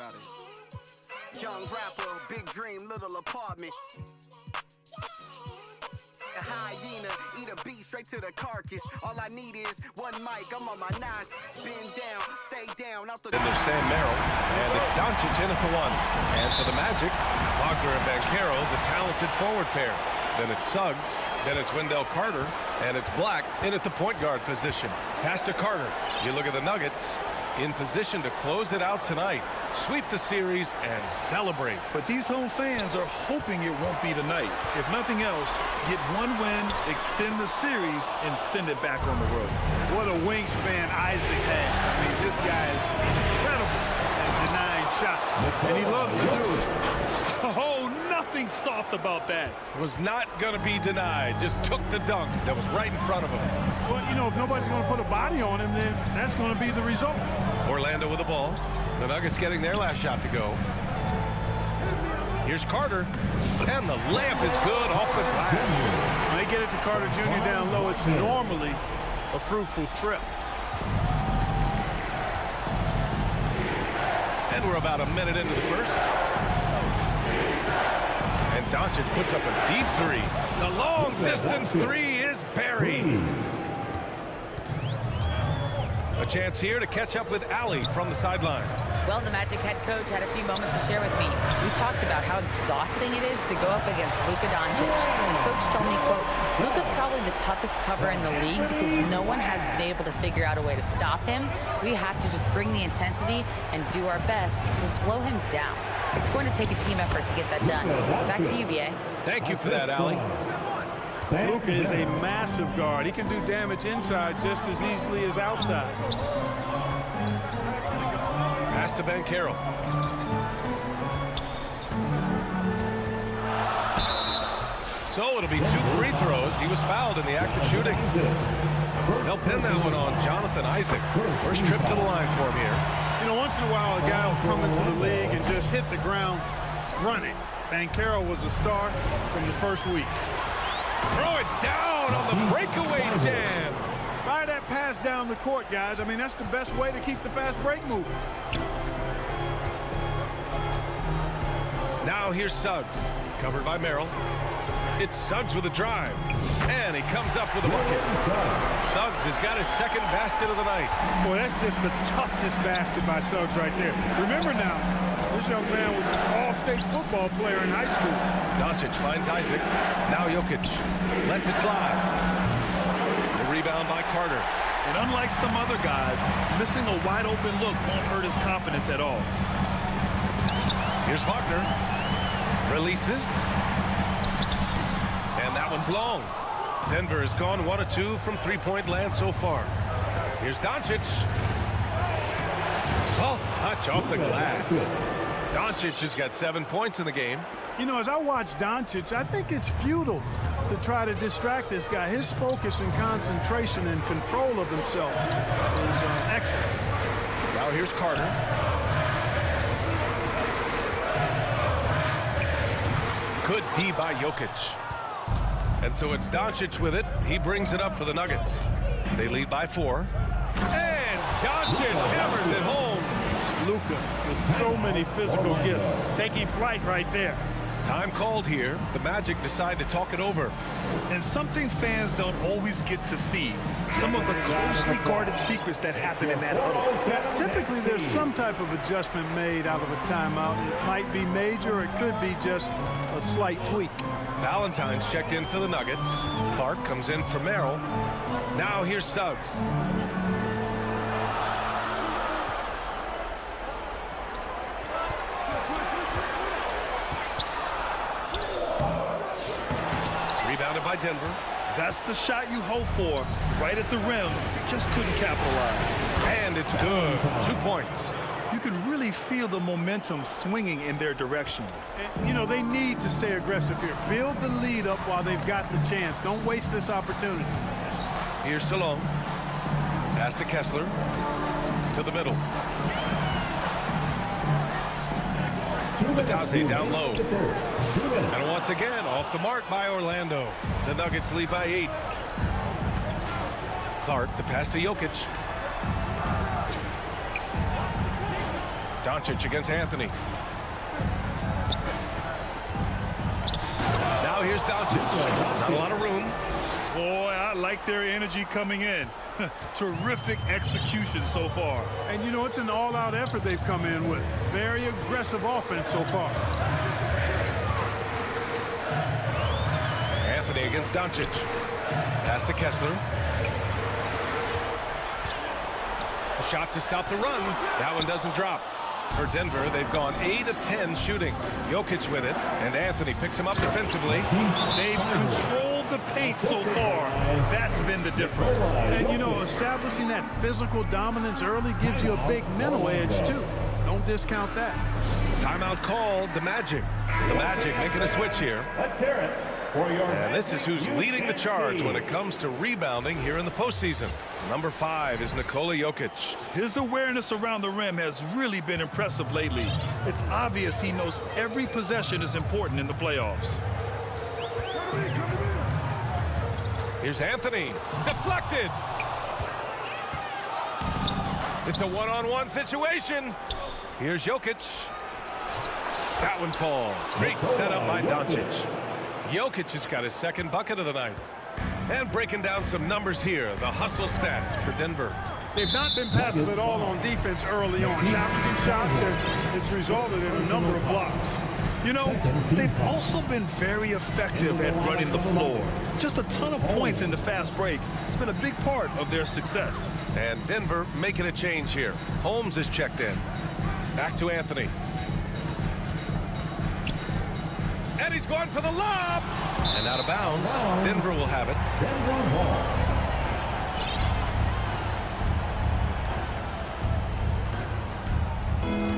out of here. Young rapper, big dream, little apartment. A hyena, eat a beat straight to the carcass. All I need is one mic, I'm on my nines. Bend down, stay down, out the... Then there's Sam Merrill, and it's Doncic in at the one. And for the Magic, Wagner and Banchero, the talented forward pair. Then it's Suggs, then it's Wendell Carter, and it's Black in at the point guard position. Pass to Carter. You look at the Nuggets, in position to close it out tonight. Sweep the series and celebrate. But these home fans are hoping it won't be tonight. If nothing else, get one win, extend the series, and send it back on the road. What a wingspan Isaac had. I mean, this guy is incredible at denying shots, and he loves to do it. Oh, nothing soft about that. Was not going to be denied. Just took the dunk that was right in front of him. Well, you know, if nobody's going to put a body on him, then that's going to be the result. Orlando with the ball. The Nuggets getting their last shot to go. Here's Carter. And the layup is good off the glass. When they get it to Carter Jr. down low, it's normally a fruitful trip. And we're about a minute into the first. And Doncic puts up a deep three. The long-distance three is buried. A chance here to catch up with Allie from the sideline. Well, the Magic head coach had a few moments to share with me. We talked about how exhausting it is to go up against Luka Doncic. The coach told me, quote, Luka's probably the toughest cover in the league because no one has been able to figure out a way to stop him. We have to just bring the intensity and do our best to slow him down. It's going to take a team effort to get that done. Back to you, B.A. Thank you for that, Allie. Luka is a massive guard. He can do damage inside just as easily as outside. Pass to Banchero. So it'll be 2 free throws. He was fouled in the act of shooting. They'll pin that one on Jonathan Isaac. First trip to the line for him here. You know, once in a while, a guy will come into the league and just hit the ground running. Banchero was a star from the first week. Throw it down on the breakaway jam. Fire that pass down the court, guys. I mean, that's the best way to keep the fast break moving. Now here's Suggs, covered by Merrill. It's Suggs with a drive, and he comes up with a bucket. Suggs has got his second basket of the night. Boy, that's just the toughest basket by Suggs right there. Remember now, this young man was an all-state football player in high school. Doncic finds Isaac. Now Jokic lets it fly. The rebound by Carter. And unlike some other guys, missing a wide-open look won't hurt his confidence at all. Here's Wagner. Releases. And that one's long. Denver has gone 1 of 2 from three-point land so far. Here's Doncic. Soft touch off the glass. Doncic has got 7 points in the game. You know, as I watch Doncic, I think it's futile to try to distract this guy. His focus and concentration and control of himself is excellent. Now here's Carter. Good D by Jokic. And so it's Doncic with it. He brings it up for the Nuggets. They lead by 4. And Doncic hammers it home. Luka with so many physical gifts. Taking flight right there. Time called here. The Magic decide to talk it over. And something fans don't always get to see. Some of the closely guarded secrets that happen in that huddle. Typically, there's some type of adjustment made out of a timeout. It might be major, or it could be just a slight tweak. Valentine's checked in for the Nuggets. Clark comes in for Merrill. Now here's Suggs. Rebounded by Denver. That's the shot you hope for. Right at the rim, just couldn't capitalize. And it's good. 2 points. You can really feel the momentum swinging in their direction. And, you know, they need to stay aggressive here. Build the lead up while they've got the chance. Don't waste this opportunity. Here's Salone. Pass to Kessler. To the middle. Batase down low. And once again, off the mark by Orlando. The Nuggets lead by 8. Clark, the pass to Jokic. Doncic against Anthony. Now here's Doncic. Not a lot of room. Boy, I like their energy coming in. Terrific execution so far. And, you know, it's an all-out effort they've come in with. Very aggressive offense so far. Anthony against Doncic. Pass to Kessler. A shot to stop the run. That one doesn't drop. For Denver, they've gone 8 of 10 shooting. Jokic with it, and Anthony picks him up defensively. They've controlled the pace so far. That's been the difference. And, you know, establishing that physical dominance early gives you a big mental edge, too. Don't discount that. Timeout called, the Magic. The Magic making a switch here. Let's hear it for your... And this is who's leading the charge when it comes to rebounding here in the postseason. Number 5 is Nikola Jokic. His awareness around the rim has really been impressive lately. It's obvious he knows every possession is important in the playoffs. Here's Anthony. Deflected. It's a one-on-one situation. Here's Jokic. That one falls. Great setup by Doncic. Jokic has got his second bucket of the night. And breaking down some numbers here, the hustle stats for Denver. They've not been passive at all on defense early on. Challenging shots, and it's resulted in a number of blocks. You know, they've also been very effective at running the floor. Just a ton of points in the fast break. It's been a big part of their success. And Denver making a change here. Holmes is checked in. Back to Anthony. And he's going for the lob. And out of bounds. Denver will have it.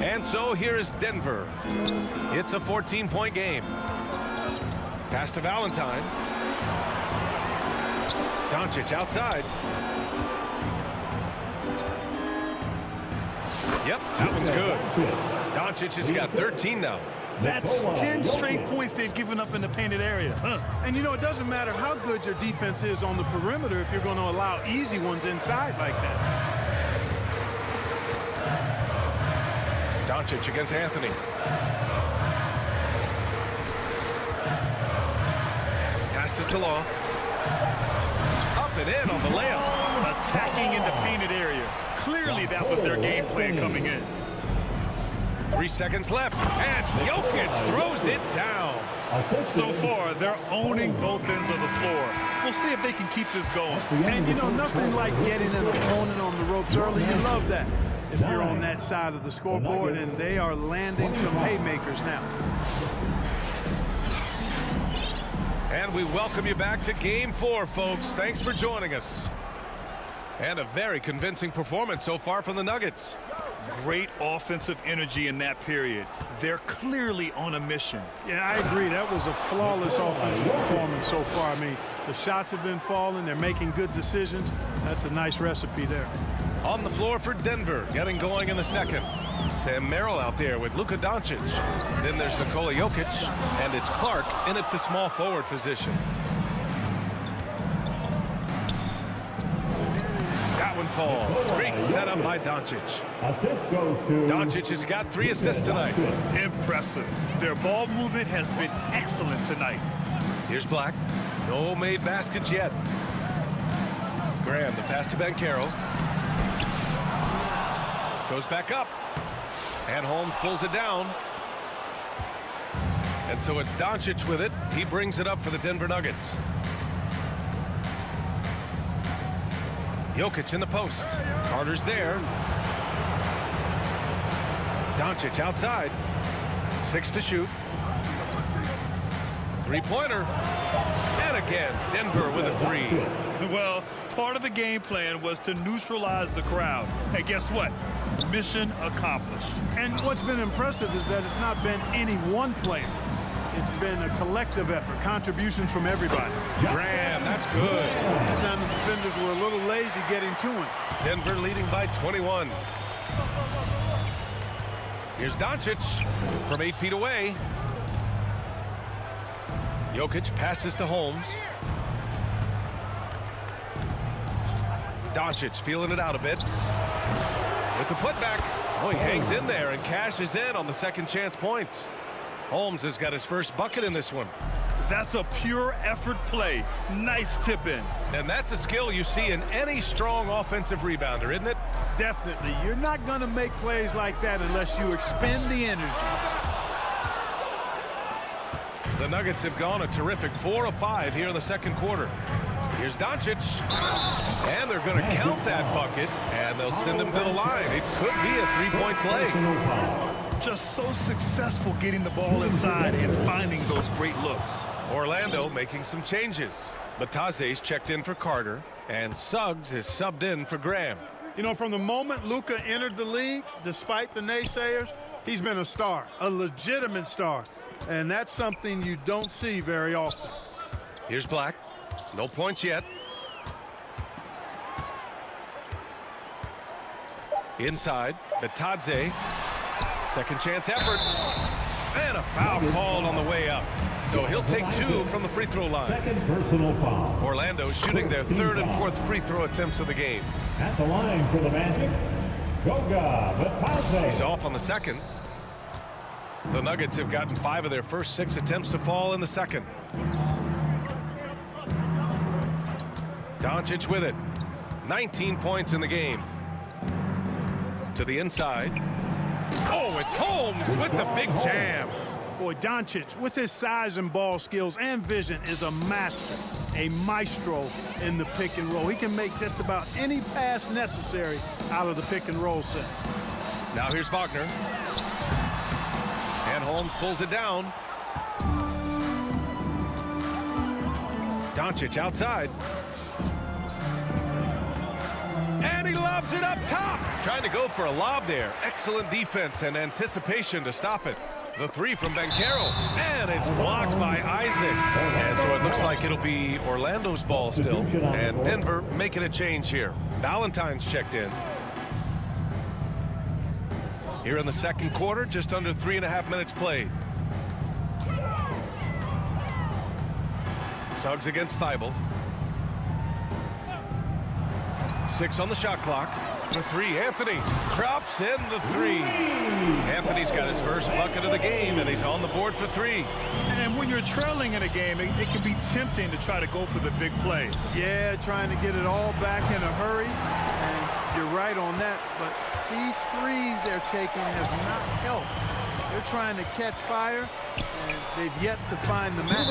And so here is Denver. It's a 14-point game. Pass to Valentine. Doncic outside. Yep, that one's good. Doncic has got 13 now. That's 10 straight points they've given up in the painted area. And, you know, it doesn't matter how good your defense is on the perimeter if you're going to allow easy ones inside like that. Doncic against Anthony. Pass to Salah. Up and in on the layup. Attacking in the painted area. Clearly that was their game plan coming in. 3 seconds left, and Jokic throws it down. So far, they're owning both ends of the floor. We'll see if they can keep this going. And, you know, nothing like getting an opponent on the ropes early. You love that if you're on that side of the scoreboard, and they are landing some haymakers now. And we welcome you back to Game 4, folks. Thanks for joining us. And a very convincing performance so far from the Nuggets. Great offensive energy in that period. They're clearly on a mission. Yeah, I agree. That was a flawless offensive performance so far. I mean, the shots have been falling. They're making good decisions. That's a nice recipe there. On the floor for Denver, getting going in the second. Sam Merrill out there with Luka Doncic. Then there's Nikola Jokic, and it's Clark in at the small forward position. That one falls. Great setup by Doncic. Assist goes to... Doncic has got 3 assists tonight. Impressive. Their ball movement has been excellent tonight. Here's Black. No made baskets yet. Graham, the pass to Banchero. Goes back up. And Holmes pulls it down. And so it's Doncic with it. He brings it up for the Denver Nuggets. Jokic in the post. Carter's there. Doncic outside. 6 to shoot. 3-pointer. And again, Denver with a 3. Well, part of the game plan was to neutralize the crowd. And guess what? Mission accomplished. And what's been impressive is that it's not been any one player. It's been a collective effort, contributions from everybody. Graham, that's good. Sometimes the defenders were a little lazy getting to him. Denver leading by 21. Here's Doncic from 8 feet away. Jokic passes to Holmes. Doncic feeling it out a bit. With the putback. Oh, he hangs in there and cashes in on the second chance points. Holmes has got his first bucket in this one. That's a pure effort play. Nice tip in. And that's a skill you see in any strong offensive rebounder, isn't it? Definitely. You're not going to make plays like that unless you expend the energy. The Nuggets have gone a terrific 4 of 5 here in the second quarter. Here's Doncic. And they're going to count that bucket, and they'll send him to the line. It could be a three-point play. Just so successful getting the ball inside and finding those great looks. Orlando making some changes. Bataze's checked in for Carter, and Suggs is subbed in for Graham. You know, from the moment Luka entered the league, despite the naysayers, he's been a star, a legitimate star. And that's something you don't see very often. Here's Black. No points yet. Inside, Bataze. Second chance effort. And a foul called on the way up. So he'll take 2 from the free throw line. Second personal foul. Orlando shooting their 3rd and 4th free throw attempts of the game. At the line for the Magic, Goga Bataze. He's off on the second. The Nuggets have gotten 5 of their first 6 attempts to fall in the second. Doncic with it. 19 points in the game. To the inside. Oh, it's Holmes with the big jam. Boy, Doncic, with his size and ball skills and vision, is a master, a maestro in the pick and roll. He can make just about any pass necessary out of the pick and roll set. Now here's Wagner. And Holmes pulls it down. Doncic outside. And he lobs it up top. Trying to go for a lob there. Excellent defense and anticipation to stop it. The 3 from Banchero. And it's blocked by Isaac. And so it looks like it'll be Orlando's ball still. And Denver making a change here. Valentine's checked in. Here in the second quarter, just under 3.5 minutes played. Suggs against Thibault. 6 on the shot clock. The 3, Anthony drops in the 3. Anthony's got his first bucket of the game, and he's on the board for 3. And when you're trailing in a game, it can be tempting to try to go for the big play. Yeah, trying to get it all back in a hurry. And you're right on that. But these threes they're taking have not helped. They're trying to catch fire, and they've yet to find the match.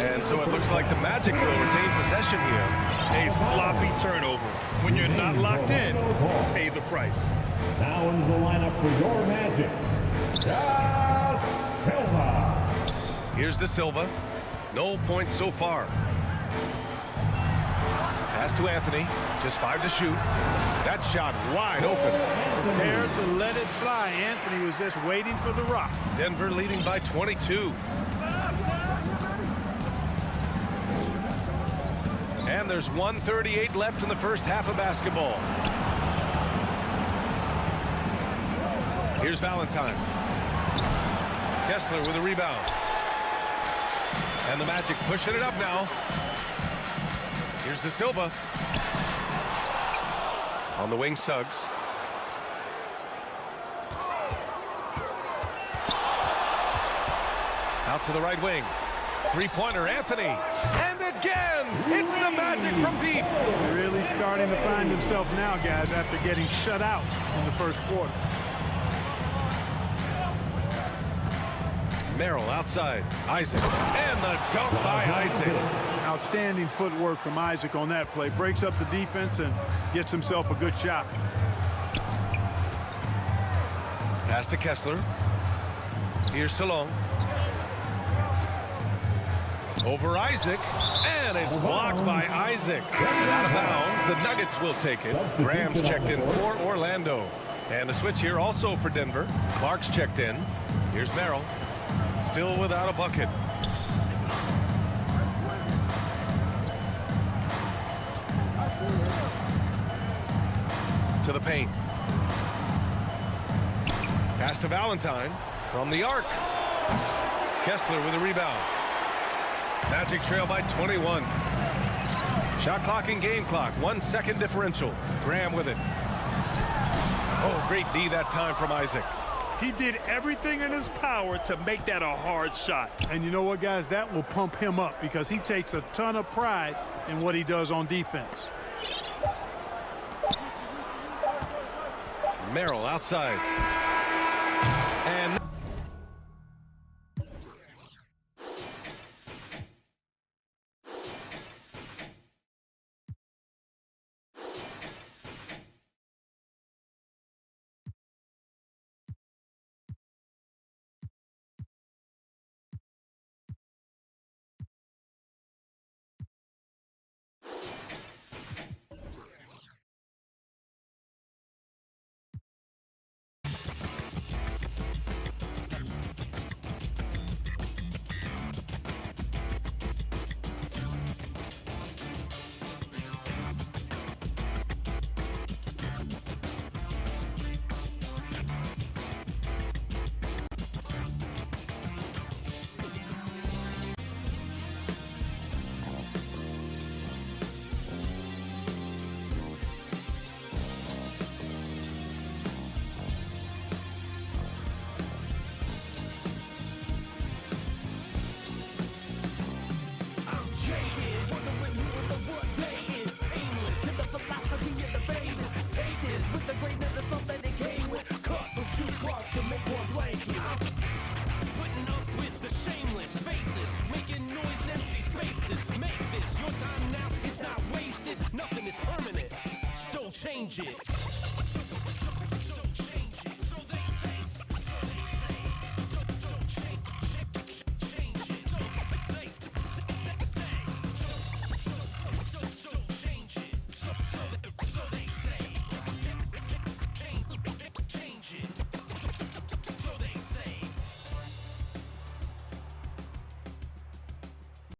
And so it looks like the Magic will retain possession here. A sloppy turnover. When you're not locked in, pay the price. Now into the lineup for your Magic, Da Silva. Here's De Silva. No points so far. Pass to Anthony. Just 5 to shoot. That shot wide open. Prepared to let it fly. Anthony was just waiting for the rock. Denver leading by 22. And there's 1:38 left in the first half of basketball. Here's Valentine. Kessler with a rebound. And the Magic pushing it up now. Here's De Silva. On the wing, Suggs. Out to the right wing. Three-pointer, Anthony. And again, it's the Magic from deep. Really starting to find himself now, guys, after getting shut out in the first quarter. Merrill outside. Isaac. And the dunk by Isaac. Outstanding footwork from Isaac on that play. Breaks up the defense and gets himself a good shot. Pass to Kessler. Here's Salon. Over Isaac. And it's blocked by Isaac. And out of bounds. The Nuggets will take it. Graham's checked in for Orlando. And a switch here also for Denver. Clark's checked in. Here's Merrill. Still without a bucket. To the paint. Pass to Valentine from the arc. Kessler with a rebound. Magic trail by 21. Shot clock and game clock. 1 second differential. Graham with it. Oh, great D that time from Isaac. He did everything in his power to make that a hard shot. And you know what, guys? That will pump him up because he takes a ton of pride in what he does on defense. Merrill outside. And change it.